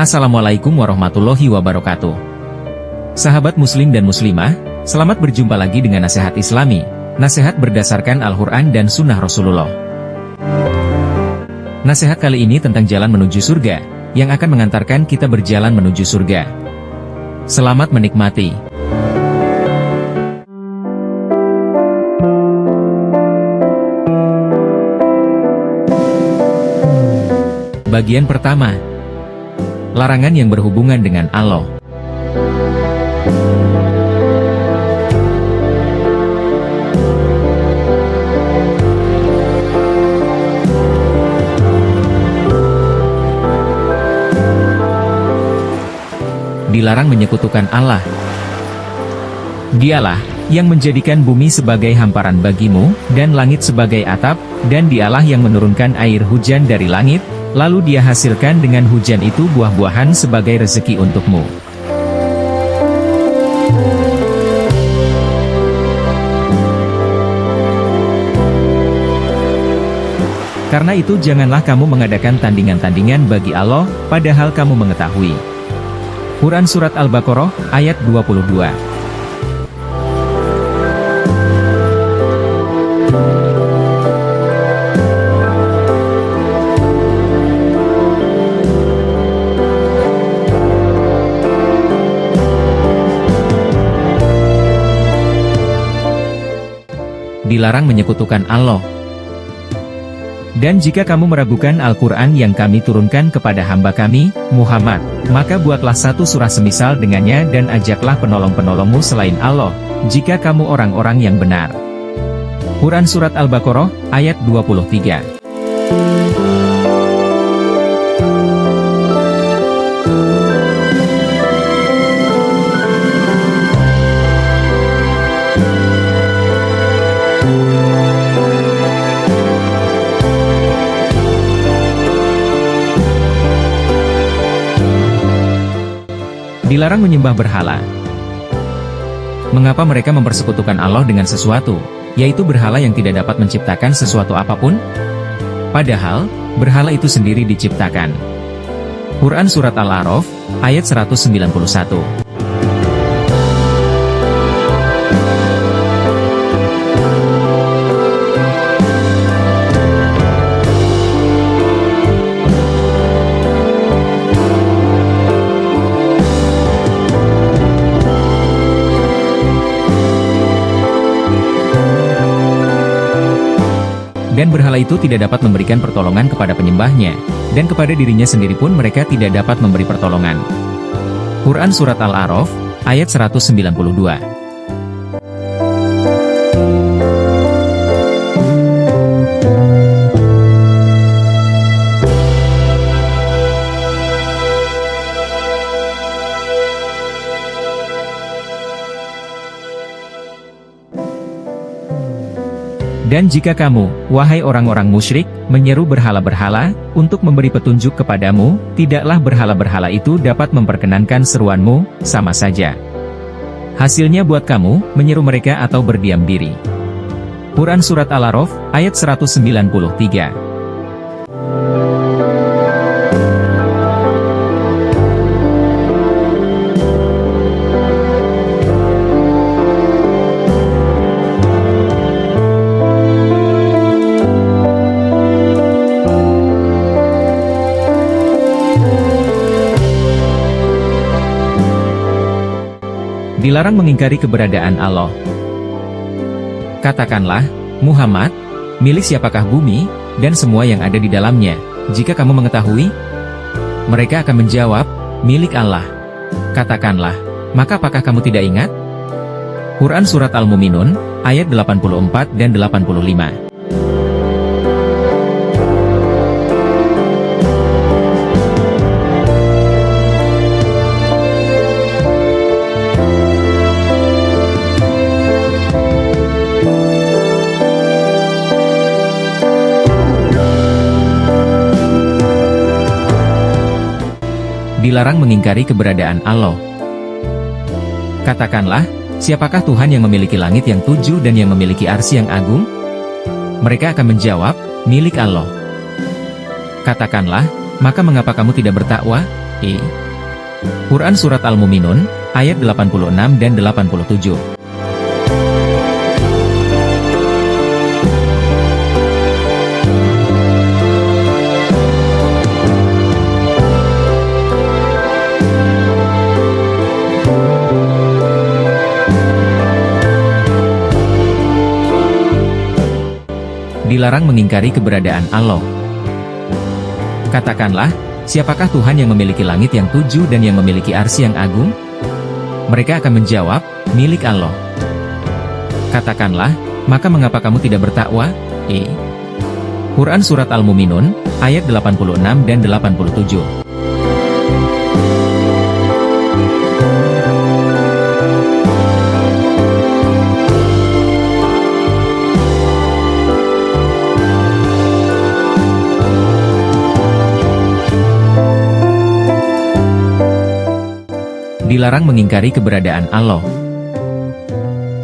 Assalamualaikum warahmatullahi wabarakatuh. Sahabat muslim dan muslimah, selamat berjumpa lagi dengan nasihat Islami, nasihat berdasarkan Al-Quran dan Sunnah Rasulullah. Nasihat kali ini tentang jalan menuju surga, yang akan mengantarkan kita berjalan menuju surga. Selamat menikmati. Bagian pertama, larangan yang berhubungan dengan Allah. Dilarang menyekutukan Allah. Dialah yang menjadikan bumi sebagai hamparan bagimu, dan langit sebagai atap, dan Dialah yang menurunkan air hujan dari langit, lalu Dia hasilkan dengan hujan itu buah-buahan sebagai rezeki untukmu. Karena itu janganlah kamu mengadakan tandingan-tandingan bagi Allah, padahal kamu mengetahui. Quran Surat Al-Baqarah, ayat 22. Dilarang menyekutukan Allah. Dan jika kamu meragukan Al-Quran yang kami turunkan kepada hamba kami, Muhammad, maka buatlah satu surah semisal dengannya dan ajaklah penolong-penolongmu selain Allah, jika kamu orang-orang yang benar. Quran Surat Al-Baqarah, ayat 23. Dilarang menyembah berhala. Mengapa mereka mempersekutukan Allah dengan sesuatu, yaitu berhala yang tidak dapat menciptakan sesuatu apapun? Padahal, berhala itu sendiri diciptakan. Quran Surat Al-A'raf, ayat 191. Dan berhala itu tidak dapat memberikan pertolongan kepada penyembahnya, dan kepada dirinya sendiri pun mereka tidak dapat memberi pertolongan. Quran Surat Al-A'raf, ayat 192. Dan jika kamu, wahai orang-orang musyrik, menyeru berhala-berhala, untuk memberi petunjuk kepadamu, tidaklah berhala-berhala itu dapat memperkenankan seruanmu, sama saja. Hasilnya buat kamu, menyeru mereka atau berdiam diri. Quran Surat Al-A'raf, ayat 193. Dilarang mengingkari keberadaan Allah. Katakanlah, Muhammad, milik siapakah bumi, dan semua yang ada di dalamnya, jika kamu mengetahui? Mereka akan menjawab, milik Allah. Katakanlah, maka apakah kamu tidak ingat? Quran Surat Al-Mu'minun, ayat 84 dan 85. Dilarang mengingkari keberadaan Allah. Katakanlah, siapakah Tuhan yang memiliki langit yang 7 dan yang memiliki arsy yang agung? Mereka akan menjawab, milik Allah. Katakanlah, maka mengapa kamu tidak bertakwa? Quran Surat Al-Mu'minun, ayat 86 dan 87. Dilarang mengingkari keberadaan Allah. Katakanlah, siapakah Tuhan yang memiliki langit yang 7 dan yang memiliki arsy yang agung? Mereka akan menjawab, milik Allah. Katakanlah, maka mengapa kamu tidak bertakwa? Quran Surat Al-Mu'minun, ayat 86 dan 87. Dilarang mengingkari keberadaan Allah.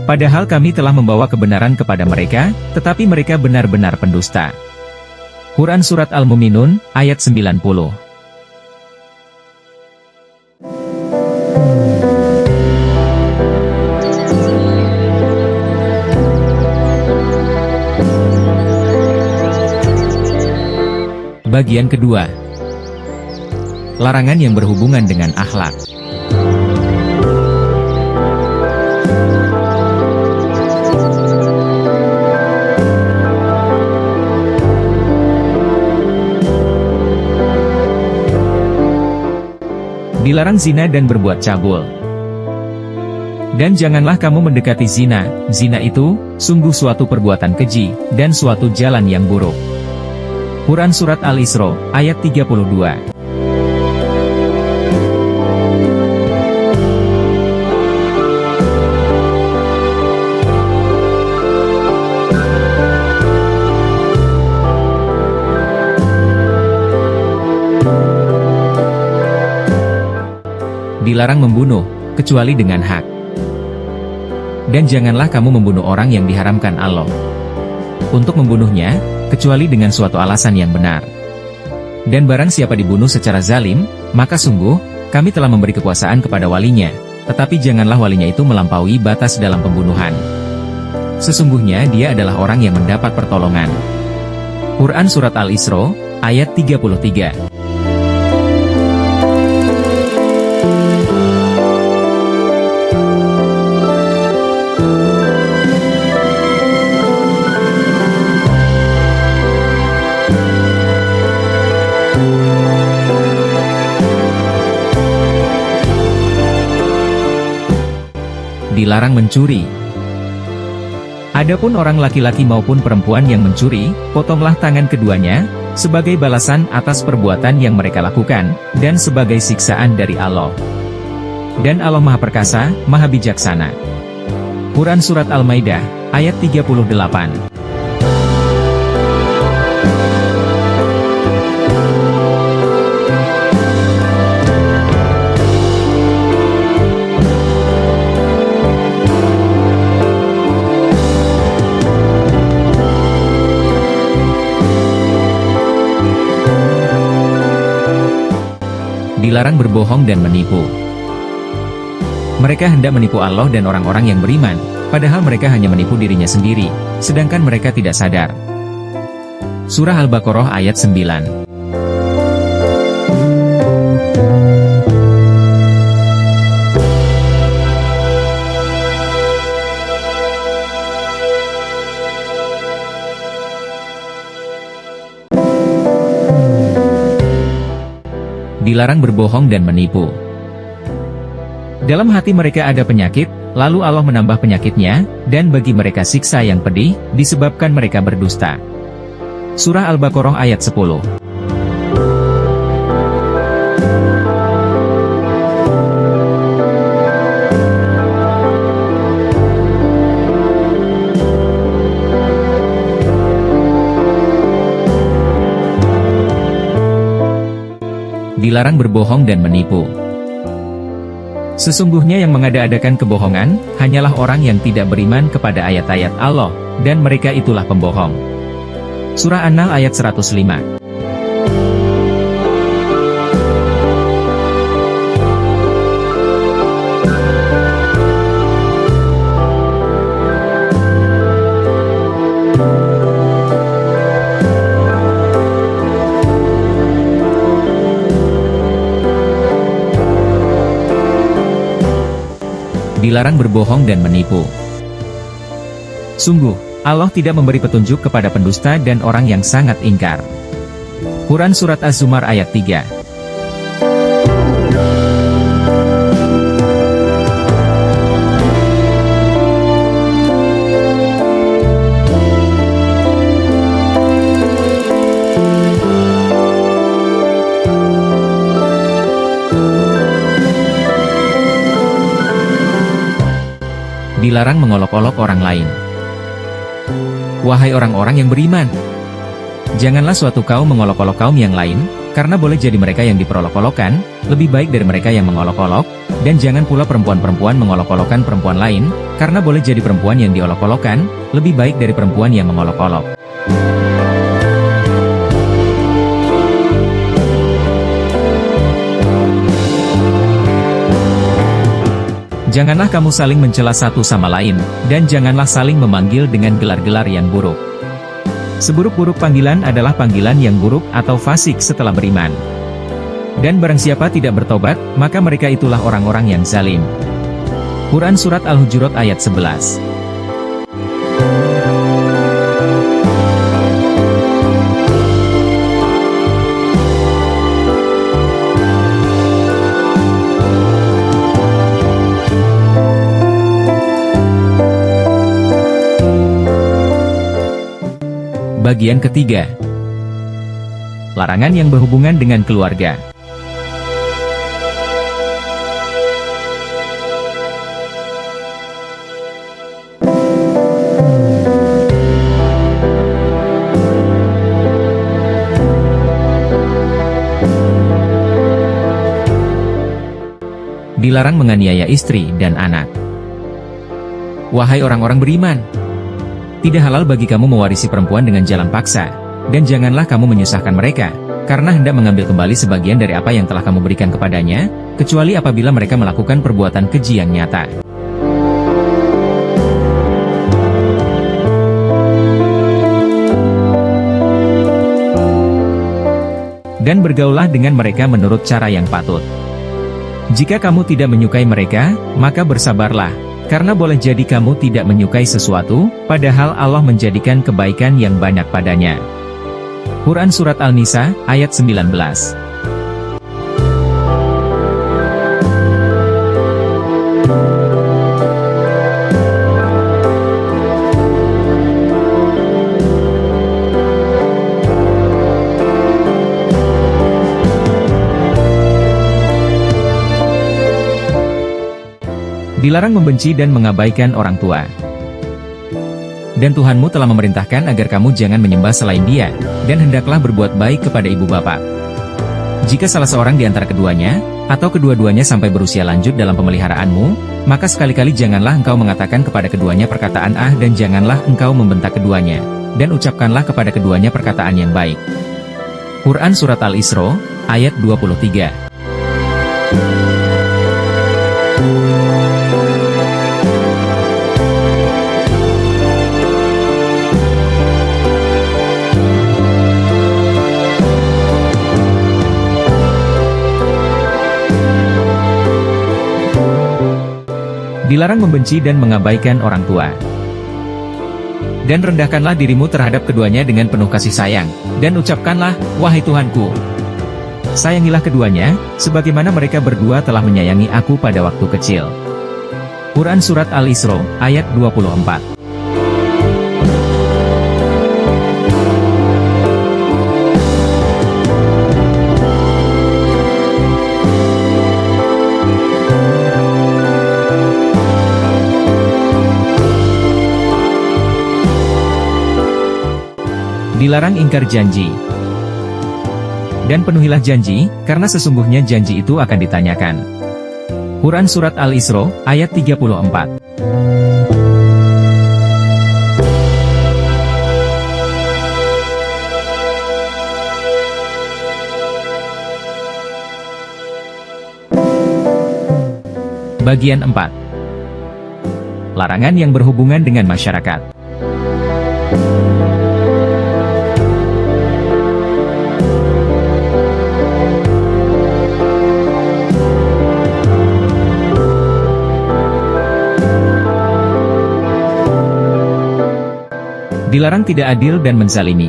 Padahal kami telah membawa kebenaran kepada mereka, tetapi mereka benar-benar pendusta. Quran Surat Al-Mu'minun, ayat 90. Bagian kedua. Larangan yang berhubungan dengan akhlak. Dilarang zina dan berbuat cabul. Dan janganlah kamu mendekati zina, zina itu, sungguh suatu perbuatan keji, dan suatu jalan yang buruk. Quran Surat Al-Isra, ayat 32. Dilarang membunuh, kecuali dengan hak. Dan janganlah kamu membunuh orang yang diharamkan Allah. Untuk membunuhnya, kecuali dengan suatu alasan yang benar. Dan barang siapa dibunuh secara zalim, maka sungguh, kami telah memberi kekuasaan kepada walinya, tetapi janganlah walinya itu melampaui batas dalam pembunuhan. Sesungguhnya dia adalah orang yang mendapat pertolongan. Quran Surat Al-Isra, ayat 33. Dilarang mencuri. Adapun orang laki-laki maupun perempuan yang mencuri, potonglah tangan keduanya, sebagai balasan atas perbuatan yang mereka lakukan, dan sebagai siksaan dari Allah. Dan Allah Maha Perkasa, Maha Bijaksana. Quran Surat Al-Maidah, ayat 38. Dilarang berbohong dan menipu. Mereka hendak menipu Allah dan orang-orang yang beriman, padahal mereka hanya menipu dirinya sendiri, sedangkan mereka tidak sadar. Surah Al-Baqarah ayat 9. Dilarang berbohong dan menipu. Dalam hati mereka ada penyakit, lalu Allah menambah penyakitnya, dan bagi mereka siksa yang pedih, disebabkan mereka berdusta. Surah Al-Baqarah ayat 10. Dilarang berbohong dan menipu. Sesungguhnya yang mengada-adakan kebohongan, hanyalah orang yang tidak beriman kepada ayat-ayat Allah, dan mereka itulah pembohong. Surah An-Nahl ayat 105. Dilarang berbohong dan menipu. Sungguh, Allah tidak memberi petunjuk kepada pendusta dan orang yang sangat ingkar. Quran Surat Az-Zumar ayat 3. Dilarang mengolok-olok orang lain. Wahai orang-orang yang beriman, janganlah suatu kaum mengolok-olok kaum yang lain, karena boleh jadi mereka yang diperolok-olokkan lebih baik dari mereka yang mengolok-olok, dan jangan pula perempuan-perempuan mengolok-olokkan perempuan lain, karena boleh jadi perempuan yang diolok-olokkan lebih baik dari perempuan yang mengolok-olok. Janganlah kamu saling mencela satu sama lain, dan janganlah saling memanggil dengan gelar-gelar yang buruk. Seburuk-buruk panggilan adalah panggilan yang buruk atau fasik setelah beriman. Dan barang siapa tidak bertobat, maka mereka itulah orang-orang yang zalim. Quran Surat Al-Hujurat ayat 11. Bagian ketiga. Larangan yang berhubungan dengan keluarga. Dilarang menganiaya istri dan anak. Wahai orang-orang beriman, tidak halal bagi kamu mewarisi perempuan dengan jalan paksa, dan janganlah kamu menyusahkan mereka, karena hendak mengambil kembali sebagian dari apa yang telah kamu berikan kepadanya, kecuali apabila mereka melakukan perbuatan keji yang nyata. Dan bergaullah dengan mereka menurut cara yang patut. Jika kamu tidak menyukai mereka, maka bersabarlah. Karena boleh jadi kamu tidak menyukai sesuatu, padahal Allah menjadikan kebaikan yang banyak padanya. Quran Surat Al-Nisa, ayat 19. Dilarang membenci dan mengabaikan orang tua. Dan Tuhanmu telah memerintahkan agar kamu jangan menyembah selain Dia, dan hendaklah berbuat baik kepada ibu bapak. Jika salah seorang di antara keduanya, atau kedua-duanya sampai berusia lanjut dalam pemeliharaanmu, maka sekali-kali janganlah engkau mengatakan kepada keduanya perkataan ah dan janganlah engkau membentak keduanya, dan ucapkanlah kepada keduanya perkataan yang baik. Quran Surat Al-Isra, ayat 23. Dilarang membenci dan mengabaikan orang tua. Dan rendahkanlah dirimu terhadap keduanya dengan penuh kasih sayang, dan ucapkanlah, wahai Tuhanku, sayangilah keduanya, sebagaimana mereka berdua telah menyayangi aku pada waktu kecil. Quran Surat Al-Isra, ayat 24. Dilarang ingkar janji. Dan penuhilah janji, karena sesungguhnya janji itu akan ditanyakan. Quran Surat Al-Isra, ayat 34. Bagian 4. Larangan yang berhubungan dengan masyarakat. Dilarang tidak adil dan menzalimi.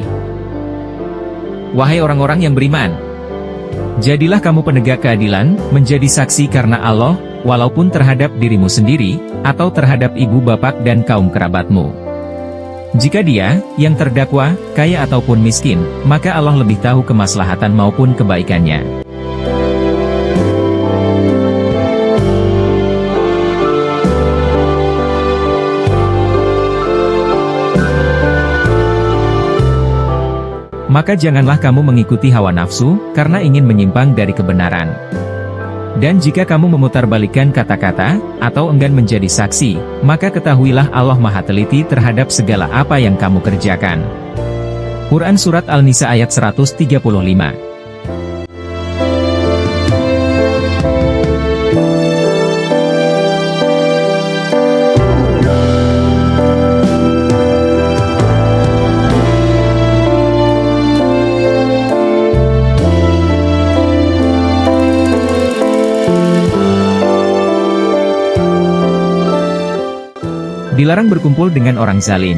Wahai orang-orang yang beriman, jadilah kamu penegak keadilan, menjadi saksi karena Allah, walaupun terhadap dirimu sendiri, atau terhadap ibu bapak dan kaum kerabatmu. Jika dia, yang terdakwa, kaya ataupun miskin, maka Allah lebih tahu kemaslahatan maupun kebaikannya. Maka janganlah kamu mengikuti hawa nafsu, karena ingin menyimpang dari kebenaran. Dan jika kamu memutarbalikkan kata-kata, atau enggan menjadi saksi, maka ketahuilah Allah Maha Teliti terhadap segala apa yang kamu kerjakan. Quran Surat Al-Nisa ayat 135. Dilarang berkumpul dengan orang zalim.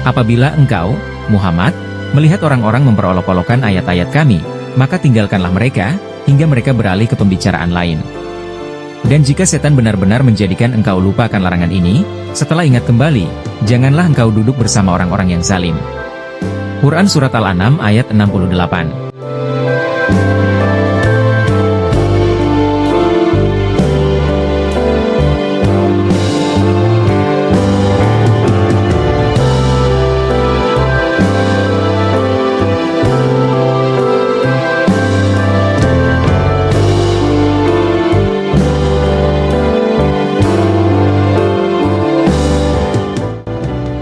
Apabila engkau, Muhammad, melihat orang-orang memperolok-olokkan ayat-ayat kami, maka tinggalkanlah mereka, hingga mereka beralih ke pembicaraan lain. Dan jika setan benar-benar menjadikan engkau lupa akan larangan ini, setelah ingat kembali, janganlah engkau duduk bersama orang-orang yang zalim. Quran Surat Al-An'am ayat 68.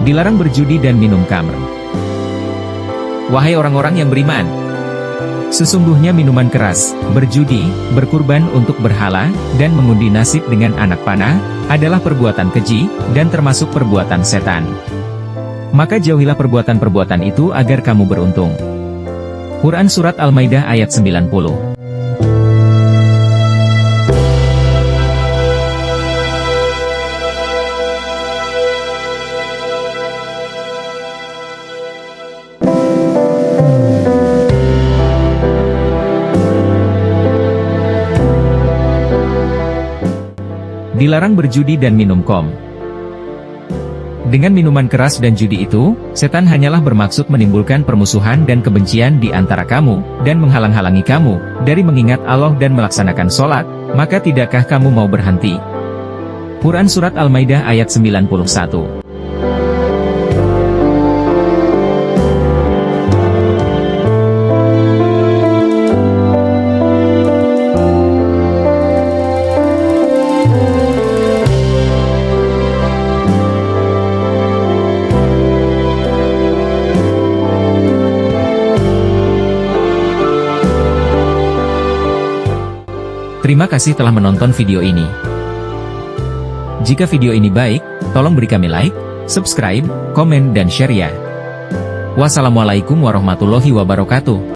Dilarang berjudi dan minum khamr. Wahai orang-orang yang beriman, sesungguhnya minuman keras, berjudi, berkurban untuk berhala, dan mengundi nasib dengan anak panah, adalah perbuatan keji, dan termasuk perbuatan setan. Maka jauhilah perbuatan-perbuatan itu agar kamu beruntung. Quran Surat Al-Maidah ayat 90. Dilarang berjudi dan minum khamr. Dengan minuman keras dan judi itu, setan hanyalah bermaksud menimbulkan permusuhan dan kebencian di antara kamu, dan menghalang-halangi kamu, dari mengingat Allah dan melaksanakan sholat, maka tidakkah kamu mau berhenti? Quran Surat Al-Maidah ayat 91. Terima kasih telah menonton video ini. Jika video ini baik, tolong beri kami like, subscribe, komen dan share ya. Wassalamualaikum warahmatullahi wabarakatuh.